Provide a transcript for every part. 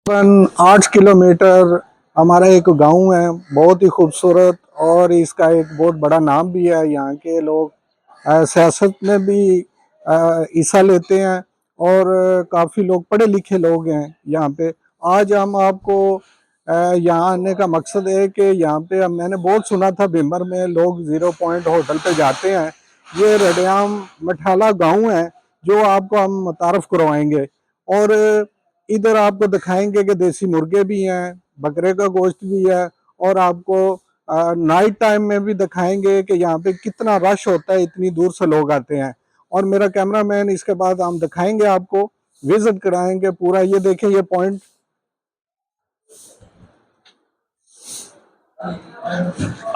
8 kilometre हमारा एक गांव है, बहुत ही खूबसूरत, और इसका एक बहुत बड़ा नाम भी है। यहाँ के लोग सियासत में भी हिस्सा लेते हैं, और काफ़ी लोग पढ़े लिखे लोग हैं यहाँ पे। आज हम आपको यहाँ आने का मकसद है कि यहाँ पे मैंने बहुत सुना था भिम्बर में लोग 0 पॉइंट होटल पे जाते हैं। ये रडियाम मठाला गांव है जो आपको हम मुतारफ करवाएंगे, और इधर आपको दिखाएंगे कि देसी मुर्गे भी हैं, बकरे का गोश्त भी है, और आपको नाइट टाइम में भी दिखाएंगे कि यहाँ पे कितना रश होता है, इतनी दूर से लोग आते हैं। और मेरा कैमरामैन इसके बाद हम दिखाएंगे आपको, विजिट कराएंगे पूरा। ये देखें, ये पॉइंट।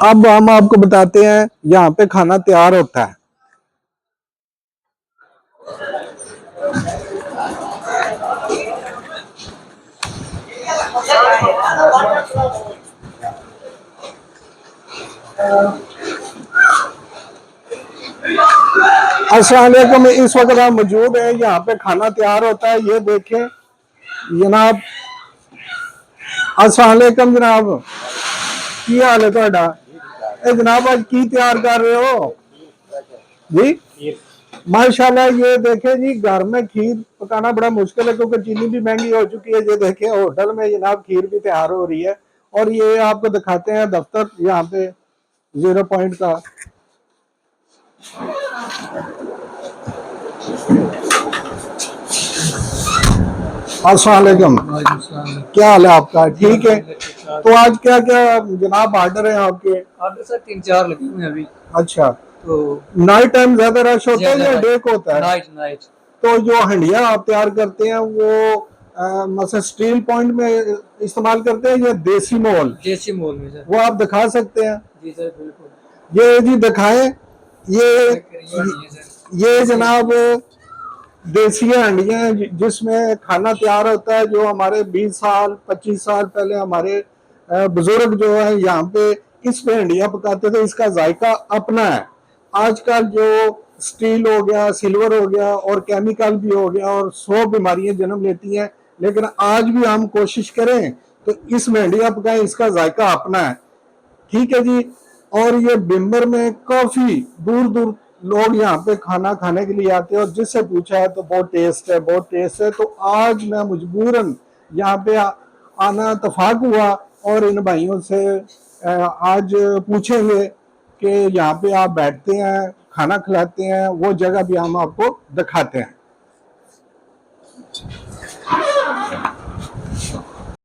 अब हम आपको बताते हैं यहाँ पे खाना तैयार होता है। अस्सलाम वालेकुम, इस वक्त हम मौजूद है, यहाँ पे खाना तैयार होता है। ये देखें जनाब। अस्सलाम वालेकुम जनाब, की हाल है ਤੁਹਾਡਾ? जनाब आज की तैयार कर रहे हो जी? माशाल्लाह। ये देखें जी, घर में खीर पकाना बड़ा मुश्किल है क्योंकि चीनी भी महंगी हो चुकी है। ये देखें होटल में जनाब खीर भी तैयार हो रही है, और ये आपको दिखाते हैं दफ्तर यहाँ पे 0 पॉइंट का। अस्सलाम वालेकुम, क्या हाल है आपका? ठीक है। तो आज क्या क्या जनाब ऑर्डर है आपके? ऑर्डर सर 3-4 लगे हुए हैं अभी। अच्छा, तो नाइट टाइम ज्यादा रश होता है या डे को होता है? Night night. तो जो हंडिया आप तैयार करते हैं वो मतलब स्टील पॉइंट में इस्तेमाल करते हैं या देसी मोल? देसी मोल में सर। वो आप दिखा सकते हैं? जी सर बिल्कुल। ये जी दिखाएं। ये जनाब देसी हंडियां हैं जिसमें खाना तैयार होता है, जो हमारे 20 साल 25 साल पहले हमारे बुजुर्ग जो है यहाँ पे इस पे हंडियां पकाते थे। इसका जायका अपना है। आजकल जो स्टील हो गया, सिल्वर हो गया, और केमिकल भी हो गया, और 100 बीमारियां जन्म लेती हैं, लेकिन आज भी हम कोशिश करें तो इसमें हंडियां पकाएं, इसका जायका अपना है। ठीक है जी। और ये भिम्बर में काफी दूर दूर लोग यहाँ पे खाना खाने के लिए आते हैं, और जिससे पूछा है तो बहुत टेस्ट है, बहुत टेस्ट है। तो आज मैं मजबूरन यहाँ पे आना इत्तेफाक हुआ, और इन भाइयों से आज पूछेंगे कि यहाँ पे आप बैठते हैं, खाना खिलाते हैं, वो जगह भी हम आपको दिखाते हैं।